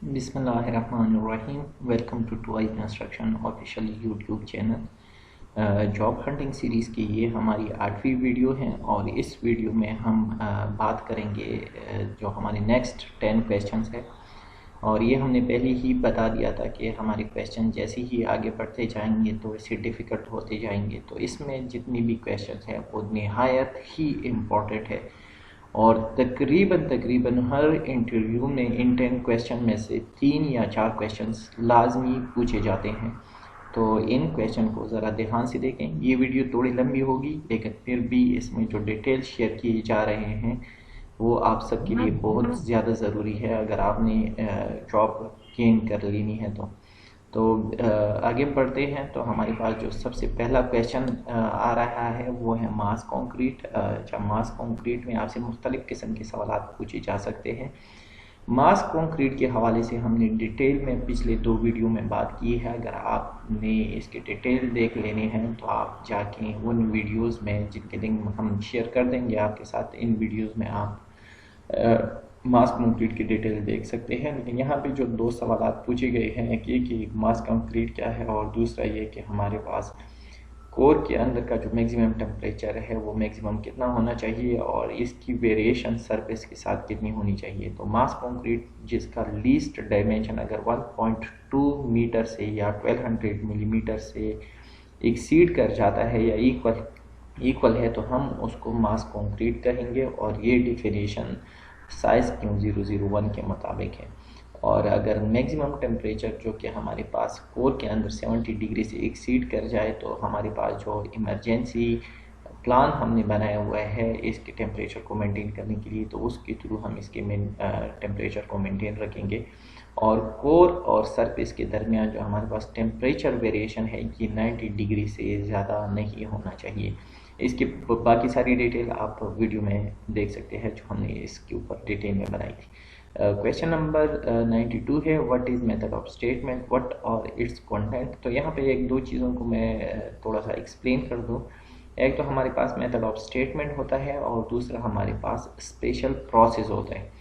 बिस्मिल्लाहिर्रहमानिर्रहीम। Welcome to two I construction official YouTube channel. Job hunting series की ये हमारी 8वीं वीडियो है और इस वीडियो में हम बात करेंगे जो हमारे नेक्स्ट 10 क्वेश्चंस है। और ये हमने पहले ही बता दिया था कि हमारे क्वेश्चन जैसे ही आगे बढ़ते जाएंगे तो वैसे डिफ़िकल्ट होते जाएंगे। तो इसमें जितनी भी क्वेश्चंस हैं वो नहायत ही इम्पोर्टेंट है और तकरीबन हर इंटरव्यू में इन 10 क्वेश्चन में से 3 या 4 क्वेश्चंस लाजमी पूछे जाते हैं। तो इन क्वेश्चन को ज़रा ध्यान से देखें। ये वीडियो थोड़ी लंबी होगी लेकिन फिर भी इसमें जो डिटेल शेयर किए जा रहे हैं वो आप सबके लिए बहुत ज़्यादा ज़रूरी है अगर आपने जॉब गेन कर लेनी है तो आगे बढ़ते हैं। तो हमारे पास जो सबसे पहला क्वेश्चन आ रहा है वो है मास कंक्रीट। मास कंक्रीट में आपसे मुख्तलिफ़ किस्म के सवाल पूछे जा सकते हैं। मास कंक्रीट के हवाले से हमने डिटेल में पिछले 2 वीडियो में बात की है। अगर आपने इसके डिटेल देख लेने हैं तो आप जाके उन वीडियोस में जिनके लिंक हम शेयर कर देंगे आपके साथ, इन वीडियोस में आप मास कंक्रीट की डिटेल देख सकते हैं। लेकिन यहाँ पे जो 2 सवाल पूछे गए हैं, एक मास कंक्रीट क्या है और दूसरा ये कि हमारे पास कोर के अंदर का जो मैक्सिमम टेम्परेचर है वो मैक्सिमम कितना होना चाहिए और इसकी वेरिएशन सरफेस के साथ कितनी होनी चाहिए। तो मास कंक्रीट जिसका लीस्ट डायमेंशन अगर 1.2 मीटर से या 1200 मिलीमीटर से एक्सीड कर जाता है या इक्वल है तो हम उसको मास कंक्रीट कहेंगे और ये डिफिनेशन साइज क्यों 001 के मुताबिक है। और अगर मैक्सिमम टेम्परेचर जो कि हमारे पास कोर के अंदर 70 डिग्री से एक्सीड कर जाए तो हमारे पास जो इमरजेंसी प्लान हमने बनाया हुआ है इसके टेम्परेचर को मेंटेन करने के लिए, तो उसके थ्रू हम इसके टेम्परेचर को मेंटेन रखेंगे। और कोर और सरफेस के दरमियान जो हमारे पास टेम्परेचर वेरिएशन है ये 90 डिग्री से ज़्यादा नहीं होना चाहिए। इसकी बाकी सारी डिटेल आप वीडियो में देख सकते हैं जो हमने इसके ऊपर डिटेल में बनाई थी। क्वेश्चन नंबर 92 है what is method of statement what और इट्स कंटेंट। तो यहाँ पे एक 2 चीज़ों को मैं थोड़ा सा एक्सप्लेन कर दूँ। एक तो हमारे पास मेथड ऑफ स्टेटमेंट होता है और दूसरा हमारे पास स्पेशल प्रोसेस होता है।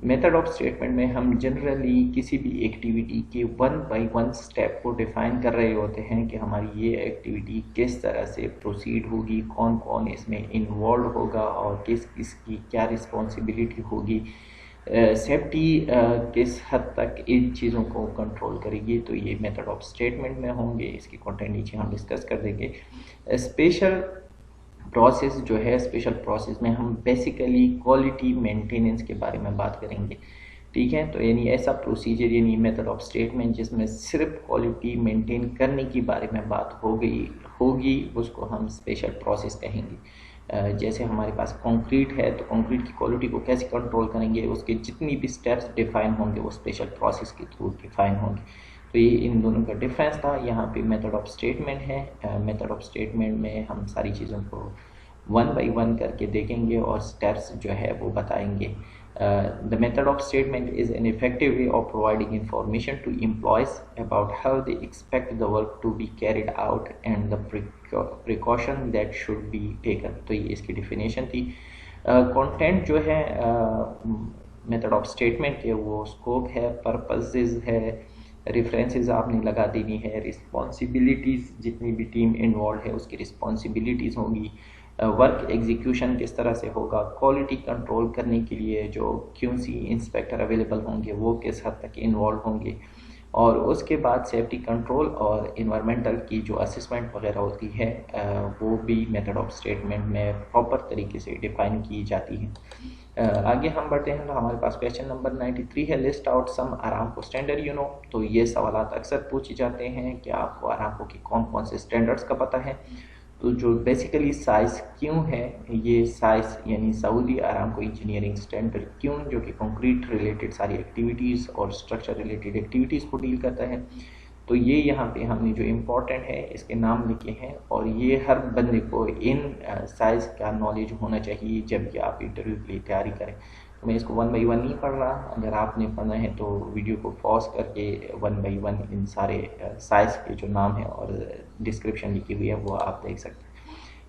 मेथड ऑफ स्टेटमेंट में हम जनरली किसी भी एक्टिविटी के 1 बाय 1 स्टेप को डिफाइन कर रहे होते हैं कि हमारी ये एक्टिविटी किस तरह से प्रोसीड होगी, कौन कौन इसमें इन्वॉल्व होगा और किस किसकी क्या रिस्पॉन्सिबिलिटी होगी, सेफ्टी किस हद तक इन चीज़ों को कंट्रोल करेगी। तो ये मेथड ऑफ स्टेटमेंट में होंगे, इसकी कंटेंट नीचे हम डिस्कस कर देंगे। स्पेशल प्रोसेस जो है, स्पेशल प्रोसेस में हम बेसिकली क्वालिटी मेंटेनेंस के बारे में बात करेंगे। ठीक है, तो यानी ऐसा प्रोसीजर यानी मेथड ऑफ स्टेटमेंट जिसमें सिर्फ क्वालिटी मेंटेन करने के बारे में बात होगी उसको हम स्पेशल प्रोसेस कहेंगे। जैसे हमारे पास कंक्रीट है तो कंक्रीट की क्वालिटी को कैसे कंट्रोल करेंगे, उसके जितनी भी स्टेप्स डिफाइन होंगे वो स्पेशल प्रोसेस के थ्रू डिफाइन होंगे। तो ये इन दोनों का डिफरेंस था। यहाँ पे मेथड ऑफ स्टेटमेंट है। मेथड ऑफ स्टेटमेंट में हम सारी चीज़ों को 1 बाय 1 करके देखेंगे और स्टेप्स जो है वो बताएंगे। The method of statement is an effective way of providing information to employees about how they expect the work to be carried out and the precaution that should be taken। तो ये इसकी definition थी। Content जो है method of statement के वो scope है, purposes है, रेफरेंसेस आपने लगा देनी है, रिस्पॉन्सिबिलिटीज़ जितनी भी टीम इन्वॉल्व है उसकी रिस्पॉन्सिबिलिटीज़ होंगी, वर्क एग्जीक्यूशन किस तरह से होगा, क्वालिटी कंट्रोल करने के लिए जो क्यूसी इंस्पेक्टर अवेलेबल होंगे वो किस हद तक इन्वॉल्व होंगे, और उसके बाद सेफ्टी कंट्रोल और इन्वायरमेंटल की जो असेसमेंट वगैरह होती है वो भी मेथड ऑफ स्टेटमेंट में प्रॉपर तरीके से डिफाइन की जाती है। आगे हम बढ़ते हैं तो हमारे पास क्वेश्चन नंबर 93 है list out some Aramco standard you know. तो ये सवाल अक्सर पूछे जाते हैं कि आपको अरामको के कौन कौन से स्टैंडर्ड्स का पता है। तो जो बेसिकली साइज क्यों है, ये साइज यानी सऊदी अरामको इंजीनियरिंग स्टैंडर्ड क्यों जो कि कंक्रीट रिलेटेड सारी एक्टिविटीज़ और स्ट्रक्चर रिलेटेड एक्टिविटीज़ को डील करता है। तो ये यहाँ पे हमने जो इम्पोर्टेंट है इसके नाम लिखे हैं और ये हर बंदे को इन साइज़ का नॉलेज होना चाहिए जब कि आप इंटरव्यू के लिए तैयारी करें। तो मैं इसको 1 बाय 1 नहीं पढ़ रहा, अगर आपने पढ़ना है तो वीडियो को पॉज करके 1 बाय 1 इन सारे साइज़ के जो नाम है और डिस्क्रिप्शन लिखी हुई है वो आप देख सकते हैं।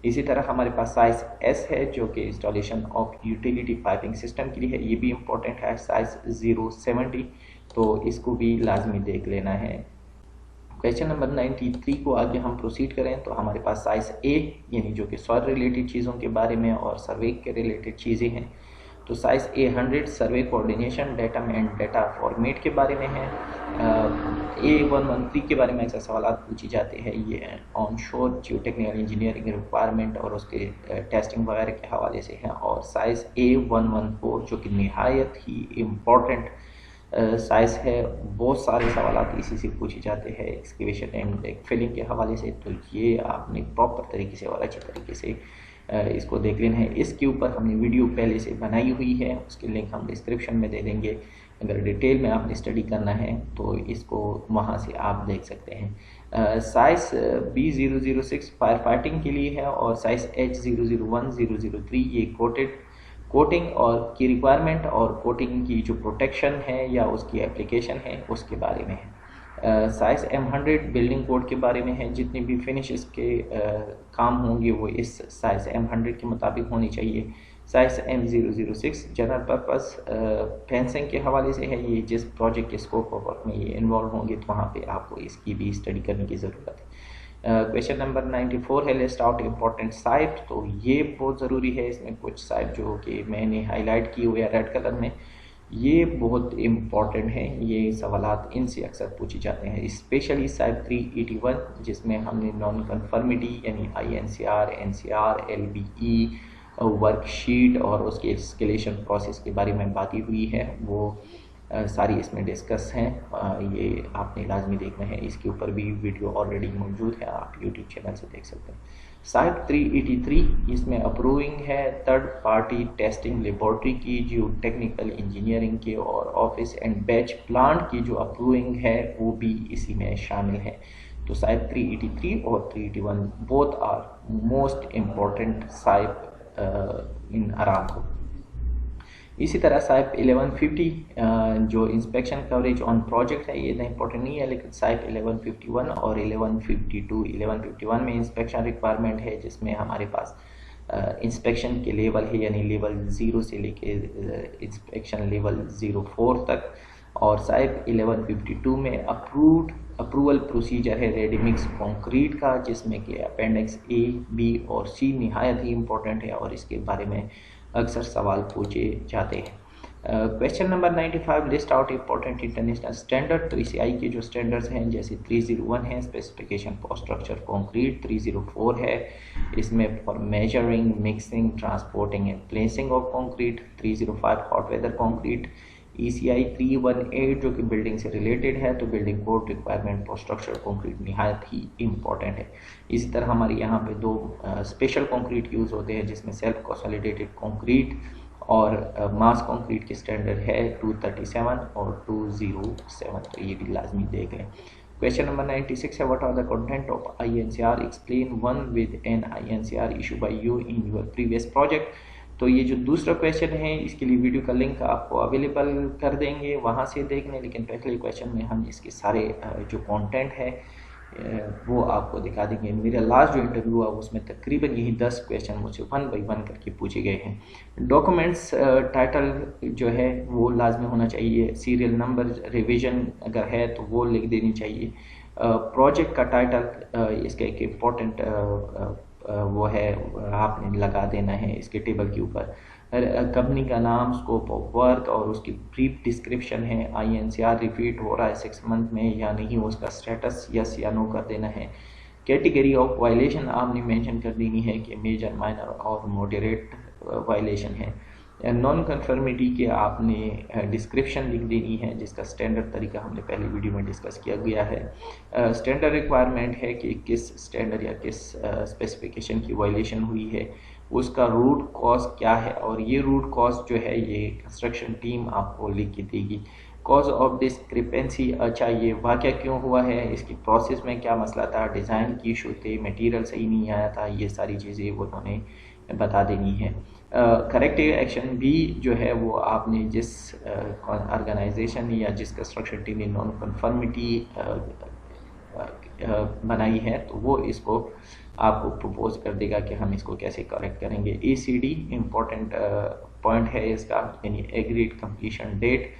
इसी तरह हमारे पास साइज़ एस है जो कि installation of utility piping system के लिए है, ये भी इम्पोर्टेंट है। साइज़ 070 तो इसको भी लाजमी देख लेना है। क्वेश्चन नंबर 93 को आगे हम प्रोसीड करें तो हमारे पास साइज ए यानी जो कि सॉइल रिलेटेड चीज़ों के बारे में और सर्वे के रिलेटेड चीज़ें हैं। तो size A100 survey coordination data and data format के बारे में है। A113 के बारे में अक्सर सवाल पूछे जाते हैं, ये ऑन शोर जियो टेक्निकल इंजीनियरिंग रिक्वायरमेंट और उसके टेस्टिंग वगैरह के हवाले से है। और साइज A114 जो कि नहायत ही इम्पोर्टेंट साइज है, बहुत सारे सवाल इसी से पूछे जाते हैं एक्सकेवेशन एंड फिलिंग के हवाले से। तो ये आपने प्रॉपर तरीके से और अच्छे तरीके से इसको देख लेना है। इसके ऊपर हमने वीडियो पहले से बनाई हुई है, उसकी लिंक हम डिस्क्रिप्शन में दे देंगे। अगर डिटेल में आपने स्टडी करना है तो इसको वहाँ से आप देख सकते हैं। साइज B006 फायर फाइटिंग के लिए है और साइज H001 003 ये कोटिंग और की रिक्वायरमेंट और कोटिंग की जो प्रोटेक्शन है या उसकी एप्लीकेशन है उसके बारे में है। साइज M100 बिल्डिंग कोड के बारे में है, जितनी भी फिनिशेस के काम होंगे वो इस साइज M100 के मुताबिक होनी चाहिए। Size M006 general purpose fencing के हवाले से है, ये जिस प्रोजेक्ट के स्कोप ऑफ वर्क में ये इन्वॉल्व होंगे तो वहाँ पे आपको इसकी भी स्टडी करने की ज़रूरत है। क्वेश्चन नंबर 94 है लिस्ट आउट इम्पोर्टेंट साइट। तो ये बहुत ज़रूरी है, इसमें कुछ साइट जो कि मैंने हाईलाइट की हुई है रेड कलर में, ये बहुत इम्पॉर्टेंट है, ये सवालात इनसे अक्सर पूछे जाते हैं। स्पेशली साइट 381 जिसमें हमने नॉन कन्फर्मिटी यानी INCR, NCR, LBE वर्कशीट और उसके एस्केलेशन प्रोसेस के बारे में बात हुई है, वो सारी इसमें डिस्कस हैं। ये आपने लाजमी देखना है, इसके ऊपर भी वीडियो ऑलरेडी मौजूद है, आप यूट्यूब चैनल से देख सकते हैं। साइट 383 इसमें अप्रूविंग है थर्ड पार्टी टेस्टिंग लेबॉर्ट्री की, जो टेक्निकल इंजीनियरिंग के और ऑफिस एंड बैच प्लांट की जो अप्रूविंग है वो भी इसी में शामिल है। तो साइट 383 और 381 both are most important site in Aramco. इसी तरह साइप 1150 जो इंस्पेक्शन कवरेज ऑन प्रोजेक्ट है, ये इतना इंपॉर्टेंट नहीं है, लेकिन साइप 1151 और 1151 में इंस्पेक्शन रिक्वायरमेंट है, जिसमें हमारे पास इंस्पेक्शन के लेवल है, यानी लेवल 0 से लेके इंस्पेक्शन लेवल 04 तक। और साइप 1152 में अप्रूवल प्रोसीजर है रेडी मिक्स कंक्रीट का, जिसमें कि अपेंडिक्स A, B और C निहायत ही इम्पोर्टेंट है और इसके बारे में अक्सर सवाल पूछे जाते हैं। Question number 95 list out important international standard. तो ICI के जो स्टैंडर्ड्स हैं जैसे 301 है स्पेसिफिकेशन फॉर स्ट्रक्चर कंक्रीट, 304 है इसमें for measuring, mixing, transporting and placing of concrete, 305 hot weather concrete, ECI 318 जो कि बिल्डिंग से रिलेटेड है, तो building code requirement for structure concrete निहायत ही इम्पॉर्टेंट है। इसी तरह हमारे यहाँ पे दो स्पेशल कंक्रीट यूज़ होते हैं, जिसमें सेल्फ कंसोलिडेटेड कंक्रीट और मास कंक्रीट के स्टैंडर्ड है 237 और 207, तो ये भी लाजमी देख लें। क्वेश्चन नंबर 96 है what are the content of INCR, explain one with an INCR issue by you in your previous project. तो ये जो दूसरा क्वेश्चन है इसके लिए वीडियो का लिंक आपको अवेलेबल कर देंगे, वहाँ से देखने, लेकिन पहले क्वेश्चन में हम इसके सारे जो कंटेंट है वो आपको दिखा देंगे। मेरा लास्ट जो इंटरव्यू हुआ उसमें तकरीबन यही 10 क्वेश्चन मुझे 1 बाई 1 करके पूछे गए हैं। डॉक्यूमेंट्स टाइटल जो है वो लाजमी होना चाहिए, सीरियल नंबर रिवीजन अगर है तो वो लिख देनी चाहिए। प्रोजेक्ट का टाइटल इसका एक इम्पोर्टेंट वो है आपने लगा देना है इसके टेबल के ऊपर। कंपनी का नाम, स्कोप ऑफ वर्क और उसकी ब्रीफ डिस्क्रिप्शन है। INCR रिपीट हो रहा है 6 मंथ में या नहीं, उसका स्टेटस यस या नो कर देना है। कैटेगरी ऑफ वायलेशन आपने मेंशन कर देनी है कि मेजर, माइनर और मॉडरेट वायलेशन है। नॉन कन्फर्मिटी के आपने डिस्क्रिप्शन लिख देनी है, जिसका स्टैंडर्ड तरीका हमने पहले वीडियो में डिस्कस किया गया है। स्टैंडर्ड रिक्वायरमेंट है कि किस स्टैंडर्ड या किस स्पेसिफिकेशन की वायलेशन हुई है, उसका रूट कॉज क्या है, और ये रूट कॉज जो है ये कंस्ट्रक्शन टीम आपको लिख के देगी। कॉज ऑफ डिस्क्रिपेंसी, अच्छा ये वाक़या क्यों हुआ है, इसकी प्रोसेस में क्या मसला था, डिज़ाइन की इशू थे, मटेरियल सही नहीं आया था, ये सारी चीज़ें उन्होंने बता देनी है। करेक्टिव एक्शन भी जो है वो आपने जिस ऑर्गेनाइजेशन या जिस कंस्ट्रक्शन टीम ने नॉन कन्फर्मिटी बनाई है तो वो इसको आपको प्रपोज कर देगा कि हम इसको कैसे करेक्ट करेंगे। ACD इम्पोर्टेंट पॉइंट है इसका, यानी एग्रीड कंप्लीशन डेट।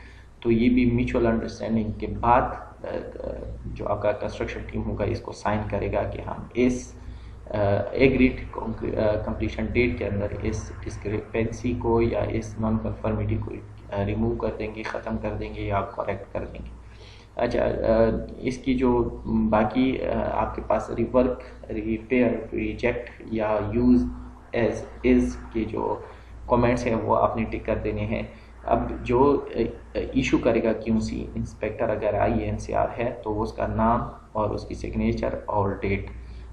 तो ये भी म्यूचुअल अंडरस्टैंडिंग के बाद जो आपका कंस्ट्रक्शन टीम होगा इसको साइन करेगा कि हम इस एग्रीड कंप्लीशन डेट के अंदर इस डिस्क्रिपेंसी को या इस नॉन कन्फर्मिटी को रिमूव कर देंगे, ख़त्म कर देंगे या करेक्ट कर देंगे। अच्छा, इसकी जो बाकी आपके पास रिवर्क, रिपेयर, रिजेक्ट या यूज़ एज इज़ के जो कमेंट्स हैं वो आपने टिक कर देने हैं। अब जो इशू करेगा क्यूसी इंस्पेक्टर अगर INCR है तो उसका नाम और उसकी सिग्नेचर और डेट,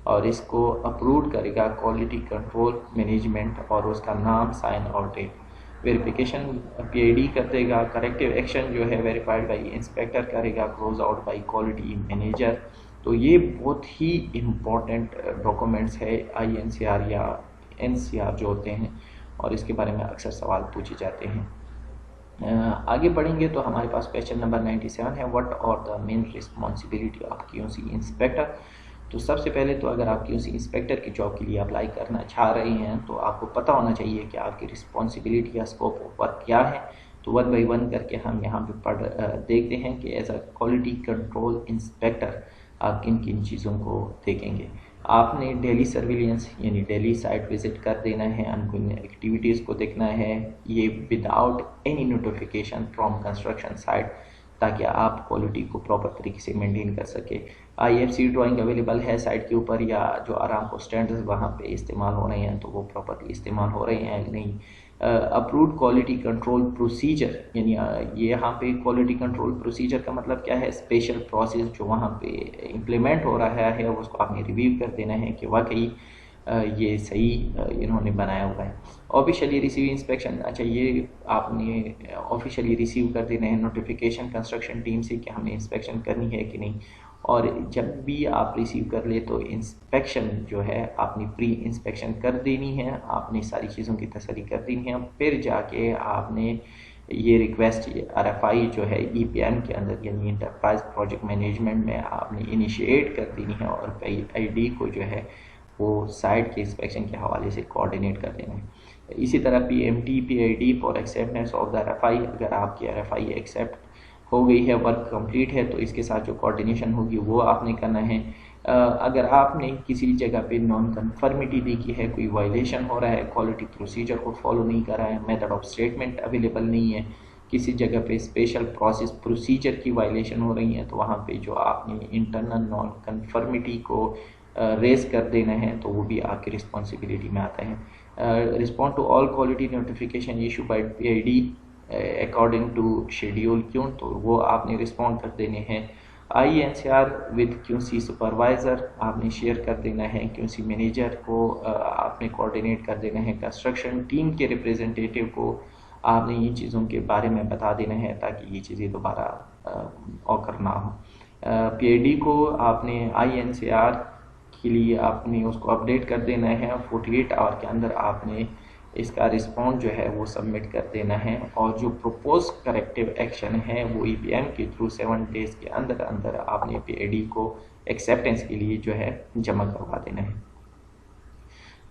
और इसको अप्रूव करेगा क्वालिटी कंट्रोल मैनेजमेंट और उसका नाम, साइन और डेट। वेरिफिकेशन PID कर देगा। करेक्टिव एक्शन जो है वेरीफाइड बाई इंस्पेक्टर करेगा, close out by quality manager. तो ये बहुत ही इम्पोर्टेंट डॉक्यूमेंट्स है INCR या NCR जो होते हैं, और इसके बारे में अक्सर सवाल पूछे जाते हैं। आगे बढ़ेंगे तो हमारे पास क्वेश्चन नंबर 97 है, what are the main responsibility of QC inspector. तो सबसे पहले तो अगर आप QC इंस्पेक्टर की जॉब के लिए अप्लाई करना चाह रहे हैं तो आपको पता होना चाहिए कि आपकी रिस्पॉन्सिबिलिटी या स्कोप ऑफ वर्क क्या है। तो 1 बाई 1 करके हम यहाँ पे देखते हैं कि as a quality control inspector आप किन किन चीज़ों को देखेंगे। आपने डेली सर्विलेंस यानी डेली साइट विजिट कर देना है, अनगोइंग एक्टिविटीज़ को देखना है, ये without any notification from construction site, ताकि आप क्वालिटी को प्रॉपर तरीके से मेंटेन कर सके। IFC ड्राइंग अवेलेबल है साइट के ऊपर, या जो आरामको स्टैंडर्ड्स वहाँ पे इस्तेमाल हो रहे हैं तो वो प्रॉपरली इस्तेमाल हो रहे हैं नहीं। अप्रूव्ड क्वालिटी कंट्रोल प्रोसीजर, यानी ये यहाँ पे क्वालिटी कंट्रोल प्रोसीजर का मतलब क्या है, स्पेशल प्रोसेस जो वहाँ पे इम्प्लीमेंट हो रहा है उसको आपने रिव्यू कर देना है कि वाकई ये सही इन्होंने बनाया हुआ है। ऑफिशियली रिसीव इंस्पेक्शन, अच्छा ये आपने ऑफिशियली रिसीव कर देना है नोटिफिकेशन कंस्ट्रक्शन टीम से कि हमने इंस्पेक्शन करनी है कि नहीं। और जब भी आप रिसीव कर ले तो इंस्पेक्शन जो है आपने प्री इंस्पेक्शन कर देनी है, आपने सारी चीज़ों की तसल्ली कर देनी है, फिर जाके आपने ये रिक्वेस्ट RFI जो है EPM के अंदर यानी इंटरप्राइज प्रोजेक्ट मैनेजमेंट में आपने इनिशिएट कर देनी है, और PID को जो है वो साइट के इंस्पेक्शन के हवाले से कोऑर्डिनेट कर देना है। इसी तरह PMT PID for acceptance of the RFI, अगर आपकी RFI एक्सेप्ट हो गई है, वर्क कंप्लीट है, तो इसके साथ जो कोऑर्डिनेशन होगी वो आपने करना है। अगर आपने किसी जगह पे नॉन कन्फर्मिटी देखी है, कोई वायलेशन हो रहा है, क्वालिटी प्रोसीजर को फॉलो नहीं कर रहा है, मेथड ऑफ स्टेटमेंट अवेलेबल नहीं है, किसी जगह पे स्पेशल प्रोसेस प्रोसीजर की वायलेशन हो रही है, तो वहाँ पे जो आपने इंटरनल नॉन कन्फर्मिटी को रेज कर देना है तो वो भी आपकी रिस्पॉन्सिबिलिटी में आता है। Respond to all quality notification issue by PID according to schedule, क्यों, तो वो आपने रिस्पॉन्ड कर देने हैं। INCR विद QC सुपरवाइज़र आपने शेयर कर देना है, QC मैनेजर को आपने कोऑर्डिनेट कर देना है, कंस्ट्रक्शन टीम के रिप्रेजेंटेटिव को आपने ये चीज़ों के बारे में बता देना है ताकि ये चीज़ें दोबारा ऑकर ना हो। PID को आपने INCR के लिए आपने उसको अपडेट कर देना है, 48 आवर के अंदर आपने इसका रिस्पॉन्स जो है वो सबमिट कर देना है, और जो प्रपोज करेक्टिव एक्शन है वो EPM के थ्रू 7 डेज के अंदर अंदर आपने PID को एक्सेप्टेंस के लिए जो है जमा करवा देना है।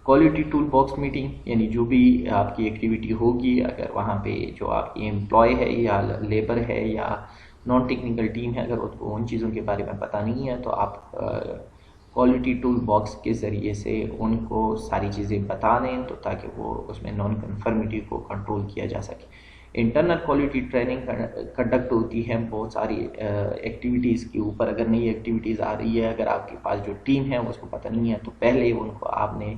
क्वालिटी टूल बॉक्स मीटिंग, यानी जो भी आपकी एक्टिविटी होगी, अगर वहाँ पे जो आपकी एम्प्लॉय है या लेबर है या नॉन टेक्निकल टीम है, अगर उसको उन चीज़ों के बारे में पता नहीं है तो आप क्वालिटी टूल बॉक्स के ज़रिए से उनको सारी चीज़ें बता दें, तो ताकि वो उसमें नॉन कन्फर्मिटी को कंट्रोल किया जा सके। इंटरनल क्वालिटी ट्रेनिंग कंडक्ट होती है बहुत सारी एक्टिविटीज़ के ऊपर। अगर नई एक्टिविटीज़ आ रही है, अगर आपके पास जो टीम है उसको पता नहीं है, तो पहले उनको आपने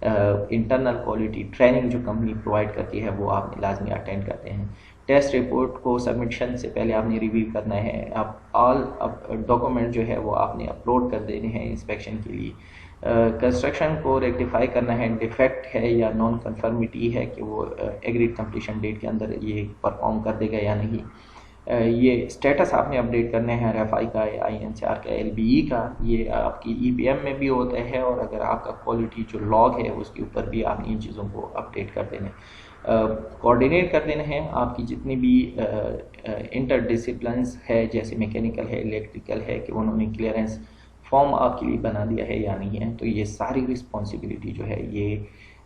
इंटरनल क्वालिटी ट्रेनिंग जो कंपनी प्रोवाइड करती है वो आपने लाजमी अटेंड करते हैं। टेस्ट रिपोर्ट को सबमिशन से पहले आपने रिव्यू करना है। आप ऑल डॉक्यूमेंट जो है वो आपने अपलोड कर देने हैं इंस्पेक्शन के लिए। कंस्ट्रक्शन को रेक्टिफाई करना है, डिफेक्ट है या नॉन कन्फर्मिटी है कि वो एग्रीड कंप्लीशन डेट के अंदर ये परफॉर्म कर देगा या नहीं। ये स्टेटस आपने अपडेट करने हैं RFI का, INCR का, LBE का, ये आपकी EPM में भी होता है, और अगर आपका क्वालिटी जो लॉग है उसके ऊपर भी आपने इन चीज़ों को अपडेट कर देना है। कोऑर्डिनेट कर देना है आपकी जितनी भी इंटरडिसिप्लिन्स है, जैसे मैकेनिकल है, इलेक्ट्रिकल है, कि उन्होंने क्लियरेंस फॉर्म आपके लिए बना दिया है या नहीं है। तो ये सारी रिस्पॉन्सिबिलिटी जो है ये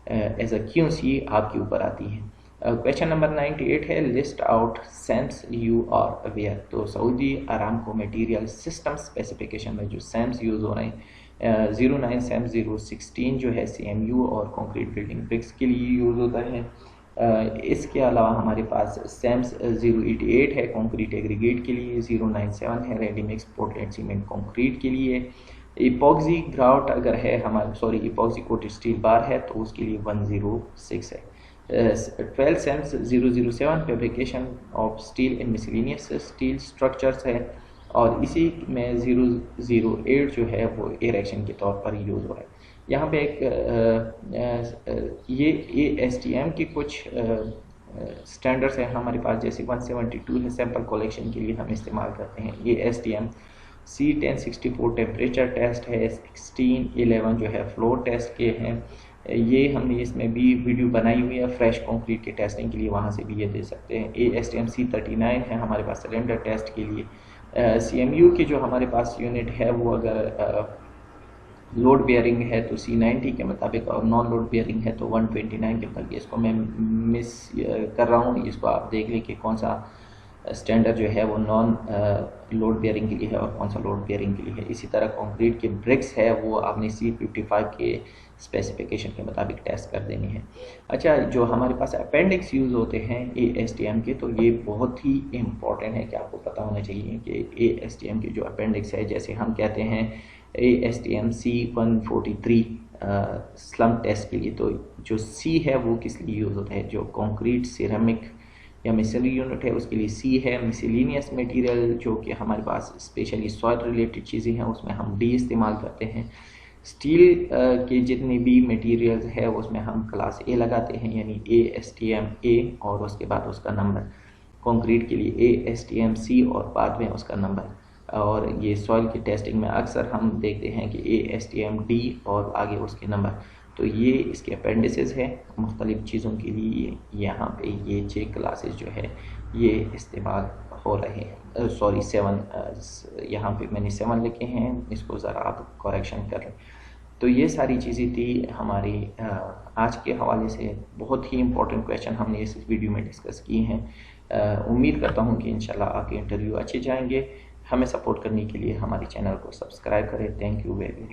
एज अ QC आपके ऊपर आती है। क्वेश्चन नंबर 98 है, list out SAMS you are aware. तो Saudi Aramco material system specification में जो सैम्स यूज़ हो रहे हैं 09 सैम 016 जो है CMU और कंक्रीट बिल्डिंग ब्रिक्स के लिए यूज़ होता है। इसके अलावा हमारे पास सैम्स 088 है कंक्रीट एग्रीगेट के लिए, 097 है ready mix Portland cement concrete के लिए। इपॉक्सी ग्राउट अगर है हमारे इपॉक्सी कोटेड स्टील बार है तो उसके लिए 106 है। 12 SAMSS 007 fabrication of steel in miscellaneous steel structures है, और इसी में 008 जो है वो इरेक्शन के तौर पर यूज़ हो रहा है। यहाँ पे एक ये ASTM की कुछ स्टैंडर्ड्स हैं हमारे पास, जैसे 172 है सैम्पल कलेक्शन के लिए हम इस्तेमाल करते हैं। ये ASTM C1064 टेम्परेचर टेस्ट है, 1611 जो है फ्लोर टेस्ट के हैं। ये हमने इसमें भी वीडियो बनाई हुई है फ्रेश कंक्रीट के टेस्टिंग के लिए, वहाँ से भी ये दे सकते हैं। ASTM C39 है हमारे पास सिलेंडर टेस्ट के लिए। CMU की जो हमारे पास यूनिट है वो अगर लोड बेयरिंग है तो C90 के मुताबिक, और नॉन लोड बेयरिंग है तो 129 के मुताबिक। इसको मैं मिस कर रहा हूँ, इसको आप देख लें कि कौन सा स्टैंडर्ड जो है वो नॉन लोड बेयरिंग के लिए है और कौन सा लोड बेयरिंग के लिए है। इसी तरह कंक्रीट के ब्रिक्स है वो आपने C55 के स्पेसिफिकेशन के मुताबिक टेस्ट कर देनी है। अच्छा, जो हमारे पास अपेंडिक्स यूज़ होते हैं ASTM के, तो ये बहुत ही इम्पॉर्टेंट है कि आपको पता होना चाहिए कि ASTM के जो अपेंडिक्स है, जैसे हम कहते हैं ASTM C143 स्लम टेस्ट के लिए, तो जो C है वो किस लिए यूज़ होता है, जो कंक्रीट सिरेमिक या मिसली यूनिट है उसके लिए C है। मिसलिनियस मटेरियल जो कि हमारे पास स्पेशली सॉइल रिलेटेड चीज़ें हैं उसमें हम D इस्तेमाल करते हैं। स्टील के जितने भी मटेरियल्स है उसमें हम क्लास A लगाते हैं, यानी ASTM A और उसके बाद उसका नंबर। कंक्रीट के लिए ASTM C और बाद में उसका नंबर। और ये सॉइल की टेस्टिंग में अक्सर हम देखते हैं कि ASTM D और आगे उसके नंबर। तो ये इसके अपेंडिसेस है मुख्तलिफ चीज़ों के लिए। यहाँ पे ये 6 क्लासेस जो है ये इस्तेमाल हो रहे हैं। सॉरी 7, यहाँ पे मैंने 7 लिखे हैं, इसको ज़रा आप करेक्शन कर लें। तो ये सारी चीज़ें थी हमारी आज के हवाले से। बहुत ही इम्पोर्टेंट क्वेश्चन हमने इस वीडियो में डिस्कस किए हैं। उम्मीद करता हूँ कि इंशाल्लाह आपके इंटरव्यू अच्छे जाएंगे। हमें सपोर्ट करने के लिए हमारे चैनल को सब्सक्राइब करें। Thank you very much.